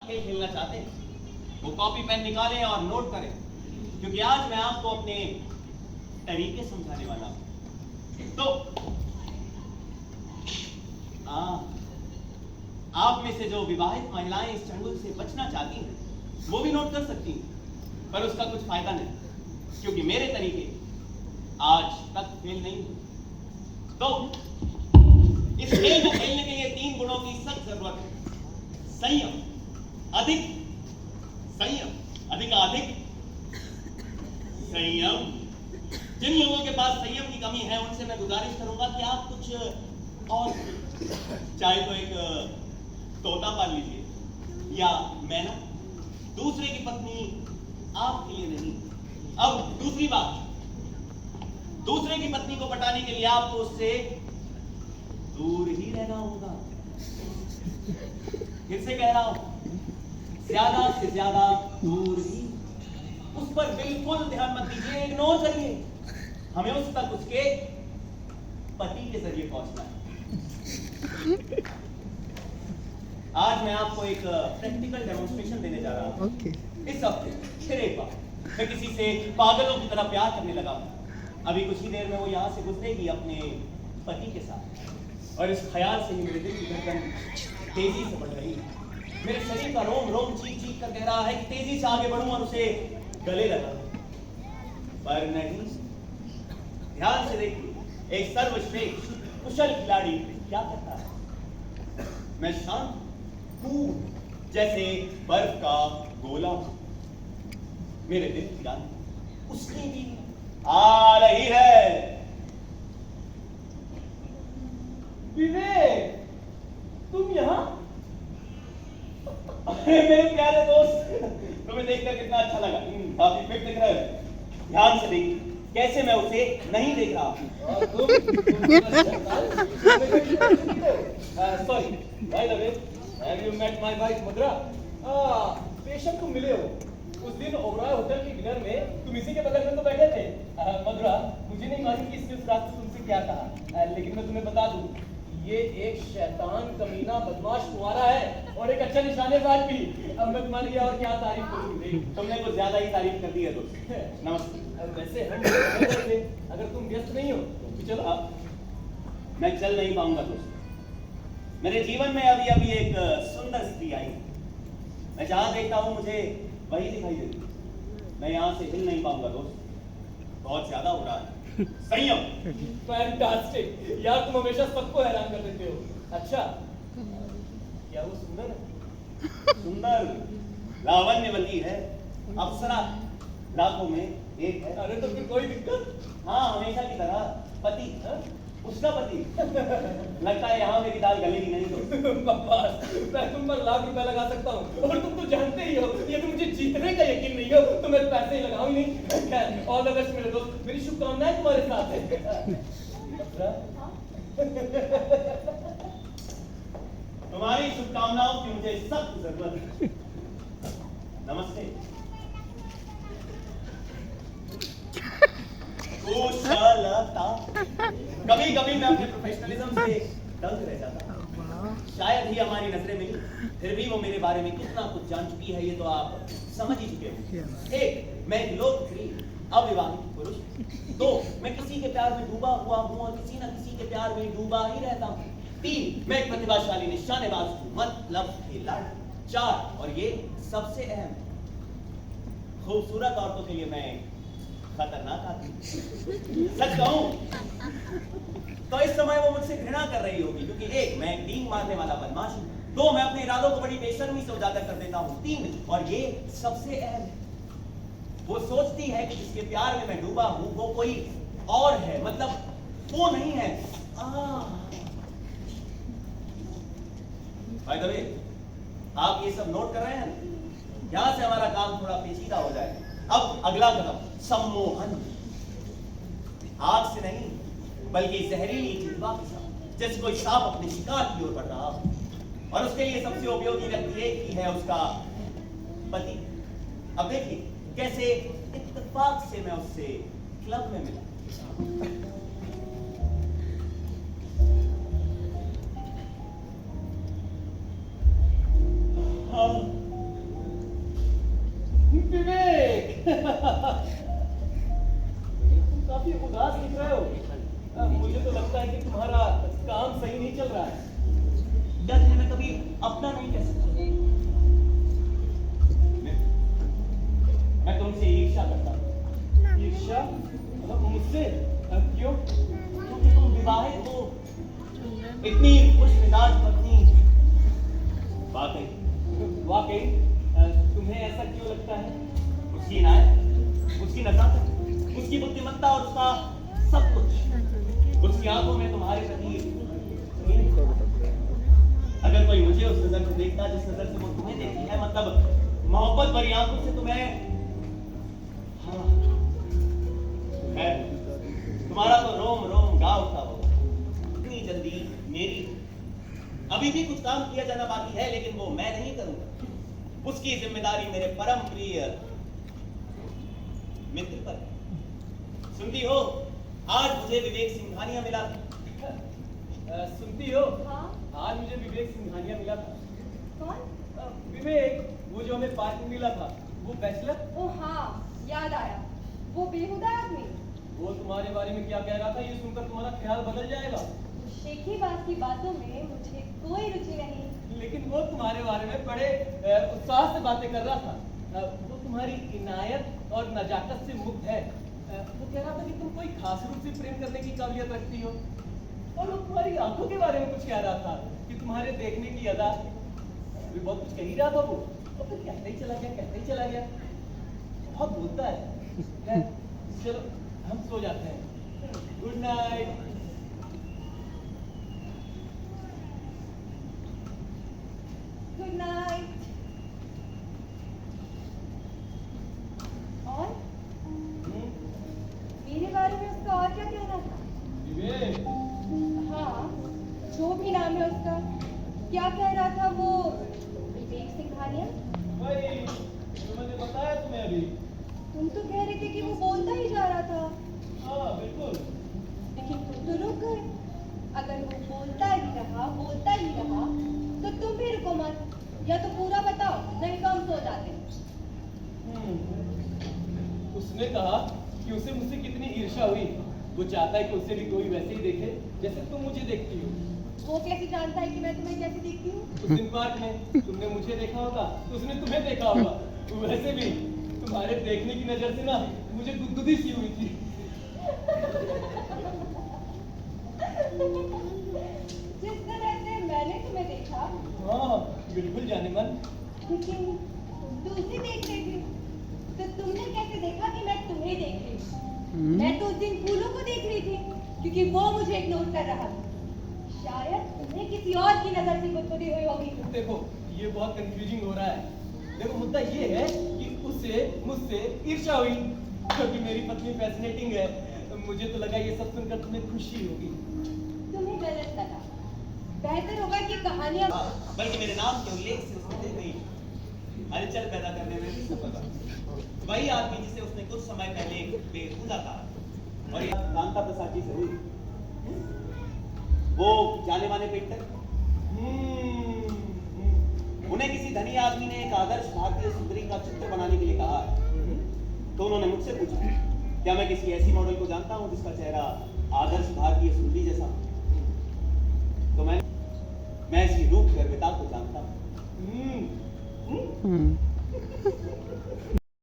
खेल खेलना चाहते हैं वो कॉपी पेन निकालें और नोट करें, क्योंकि आज मैं आपको अपने तरीके समझाने वाला हूं। तो आप में से जो विवाहित महिलाएं इस चंगुल से बचना चाहती हैं वो भी नोट कर सकती हैं, पर उसका कुछ फायदा नहीं, क्योंकि मेरे तरीके आज तक फेल नहीं हुए। तो इस खेल को खेलने के लिए 3 गुणों की सख्त जरूरत है। संयम, अधिक संयम, अधिकाधिक संयम। जिन लोगों के पास संयम की कमी है उनसे मैं गुजारिश करूंगा कि आप कुछ और, चाहे तो एक तोता पाल लीजिए या मैना। दूसरे की पत्नी आपके लिए नहीं। अब दूसरी बात, दूसरे की पत्नी को पटाने के लिए आपको उससे दूर ही रहना होगा। फिर से कह रहा हूं, ज्यादा से ज्यादा दूर ही। उस पर बिल्कुल ध्यान मत दीजिए, इग्नोर करिए। हमें उस तक उसके पति के जरिए पहुंचना है। आज मैं आपको एक प्रैक्टिकल डेमोन्स्ट्रेशन देने जा रहा हूं। इस हफ्ते फिर एक बार मैं किसी से पागलों की तरह प्यार करने लगा हूं। अभी कुछ ही देर में वो यहां से गुजरेगी अपने पति के साथ, और इस ख्याल से ही मेरे दिल की धड़कन तेजी से बढ़ रही है। मेरे शरीर का रोम रोम चीख चीख कर कह रहा है कि तेजी से आगे बढ़ूं और उसे गले लगा, पर नहीं। ध्यान से देखिए, एक सर्वश्रेष्ठ कुशल खिलाड़ी क्या करता है। मैं शांत कूल जैसे बर्फ का गोला हूं। मेरे दिल की रानी उसकी भी आ रही है। विवेक, तुम यहाँ? अरे मेरे प्यारे दोस्त, तुम्हें देखकर कितना अच्छा लगा। काफी फिट दिख रहे हो। ध्यान से देखिए कैसे मैं उसे नहीं देख रहा। Sorry, by the way, have you met my wife Madhura? बेशक तुम मिले हो। उस दिन ओबराय होटल के डिनर में तुम इसी के बगल में तो बैठे थे। मधुरा, मुझे नहीं मालूम कि इसने उस रात को तुमसे क्या कहा, लेकिन मैं तुम्हें बता दूं, ये एक शैतान, कमीना, बदमाश कुंवारा है और एक अच्छा निशानेबाज भी। अब मैं तुम्हारे लिए और क्या तारीफ करूं? तुमने कुछ ज्यादा ही तारीफ कर दी है दोस्त। नमस्ते। वैसे हम थे, अगर तुम व्यस्त नहीं हो तो चलो। मैं चल नहीं पाऊंगा दोस्त। मेरे जीवन में अभी अभी एक सुंदर स्त्री आई। मैं जहां देखता हूं मुझे वही दिखाई देती है। मैं यहां से हिल नहीं पाऊंगा दोस्त, बहुत ज्यादा हो रहा है। संयम। फैंटास्टिक यार, तुम हमेशा सबको हैरान कर देते हो। अच्छा, क्या वो सुंदर है? सुंदर, लावण्यवती है, अप्सरा लाखों में एक है। अरे तो फिर कोई दिक्कत? हाँ, हमेशा की तरह पति। उसका पति। लगता है यहाँ मेरी दाल गलेगी नहीं तो। बकवास, मैं तुम पर लाख रुपए लगा सकता हूँ, और तुम तो जानते ही हो यदि मुझे जीतने का यकीन नहीं हो तो मैं पैसे ही लगाऊं ही नहीं। खैर, ऑल द बेस्ट मेरे दोस्त, मेरी शुभकामनाएं तुम्हारे साथ है। तुम्हारी शुभकामनाओं की मुझे सख्त जरूरत है। नमस्ते। कुशलता। कभी कभी मैं अपने प्रोफेशनलिज्म से दंग रह जाता हूं। शायद ही हमारी नजरें मिली, फिर भी वो मेरे बारे में कितना कुछ जान चुकी है ये तो आप समझ ही चुके हो। 1, मैं एक लोकप्रिय अविवाहित पुरुष। 2, मैं किसी के प्यार में डूबा हुआ हूं और किसी न किसी के प्यार में डूबा ही रहता हूं। 3, मैं एक प्रतिभाशाली निशानेबाज हूं, मतलब खिलाड़ी। 4, और ये सबसे अहम, खूबसूरत औरतों के लिए मैं खतरनाक आदमी। सच कहूं तो इस समय वो मुझसे घृणा कर रही होगी, क्योंकि 1, मैं एक डींग मारने वाला बदमाश हूं। 2, मैं अपने इरादों को बड़ी बेशर्मी से उजागर कर देता हूं। 3, और ये सबसे अहम है, वो सोचती है कि जिसके प्यार में मैं डूबा हूं वो कोई और है, मतलब वो नहीं है। बाय द वे, आप ये सब नोट कर रहे हैं? यहां से हमारा काम थोड़ा पेचीदा हो जाए। अब अगला कदम, सम्मोहन। आग से नहीं, बल्कि जहरीली जिह्वा के साथ, जैसे कोई सांप अपने शिकार की ओर बढ़ रहा हो। और उसके लिए सबसे उपयोगी व्यक्ति एक ही है, उसका पति। अब देखिए कैसे इत्तेफाक से मैं उससे क्लब में मिला। हाँ, विवेक तुम काफी उदास दिख रहे हो। मुझे तो लगता है कि तुम्हारा काम सही नहीं चल रहा है। डर मैं कभी अपना नहीं कह सकता। मैं तुमसे ईर्ष्या करता हूँ। ईर्ष्या मुझसे? क्यों? क्योंकि तुम विवाहित हो, इतनी खुश मिजाज पत्नी। वाकई वाकई तुम्हें ऐसा क्यों लगता है? उसकी इनायत, उसकी नजाकत, उसकी बुद्धिमत्ता और उसका सब कुछ, उसकी आंखों में तुम्हारे प्रति अगर कोई मुझे उस नजर से देखता जिस नजर से वो तुम्हें देखती है, मतलब मोहब्बत भरी आंखों से तुम्हें, हाँ, खैर तुम्हारा तो रोम रोम गा उठता होगा। इतनी जल्दी मेरी अभी भी कुछ काम किया जाना बाकी है, लेकिन वो मैं नहीं करूंगा। उसकी जिम्मेदारी मेरे परम प्रिय मित्र पर है। सुनती हो, आज मुझे विवेक सिंघानिया मिला। सुनती हो? हाँ? आज मुझे विवेक सिंघानिया मिला था। कौन? विवेक, वो जो हमें पार्क में मिला था, वो बैचलर। ओ हाँ, याद आया। वो बेहुदा आदमी। वो तुम्हारे बारे में क्या कह रहा था, ये सुनकर तुम्हारा ख्याल बदल जाएगा। शेखीबाज की बातों में मुझे कोई रुचि नहीं। लेकिन वो तुम्हारे बारे में बड़े उत्साह से बातें कर रहा था। वो तुम्हारी इनायत और नजाकत से मुक्त है। वो कह रहा था कि तुम कोई खास रूप से प्रेम करने की काबिलियत रखती हो। और वो तुम्हारी आंखों के बारे में कुछ कह रहा था कि तुम्हारे देखने की अदा। अभी बहुत कुछ कह ही रहा था वो, और फिर कहते ही चला गया, कहते ही चला गया। बहुत बोलता है। चलो हम सो जाते हैं। Good night. Good night. और मेरे बारे में उसका और क्या कहना था? विवेक, हाँ, जो भी नाम है उसका, क्या कह रहा था वो? विवेक सिंघानिया? भाई तो मैंने बताया तुम्हें अभी। तुम तो कह रहे थे कि वो बोलता ही जा रहा था। हाँ बिल्कुल। लेकिन तुम तो रुक गए। अगर वो बोलता ही रहा, तो तुम भी रुको मत। या तो पूरा बताओ, नहीं तो हम सो जाते। उसने कहा कि उसे मुझसे कितनी ईर्ष्या हुई। वो चाहता है कि उसे भी कोई वैसे ही देखे जैसे तुम मुझे देखती हो। वो कैसे जानता है कि मैं तुम्हें कैसे देखती हूँ? उस दिन पार्क में तुमने मुझे देखा होगा, तो उसने तुम्हें देखा होगा। वैसे भी तुम्हारे देखने की नजर से ना मुझे गुदगुदी सी हुई थी। जिस तरह से मैंने तुम्हें देखा। हाँ बिल्कुल जाने मन। लेकिन तुम तो उसे देख रही थी, तो तुमने कैसे देखा कि मैं तुम्हें देख रही हूँ? मैं तो उस दिन फूलों को देख रही थी, क्योंकि वो मुझे इग्नोर कर रहा था। शायद तुम्हें किसी और की नजर से गुदगुदी हुई होगी। देखो ये बहुत कंफ्यूजिंग हो रहा है। देखो मुद्दा ये है कि उसे मुझसे ईर्ष्या हुई क्योंकि मेरी पत्नी फैसिनेटिंग है। मुझे तो लगा ये सब सुनकर तुम्हें खुशी होगी। तुम्हें गलत लगा। बेहतर होगा कि कहानियां बल्कि मेरे नाम के उल्लेख से उसने दी गई हलचल पैदा करने में भी सफल रहा। वही आदमी जिसे उसने कुछ समय पहले बेहुदा कहा, और यह कांता प्रसाद जी से हुई। वो जाने माने पेंटर, उन्हें किसी धनी आदमी ने एक आदर्श भारतीय सुंदरी का चित्र बनाने के लिए कहा है। तो उन्होंने मुझसे पूछा, क्या मैं किसी ऐसी मॉडल को जानता हूं जिसका चेहरा आदर्श भारतीय सुंदरी जैसा हो? तो मैं ऐसी रूप गर्विता को जानता हूं।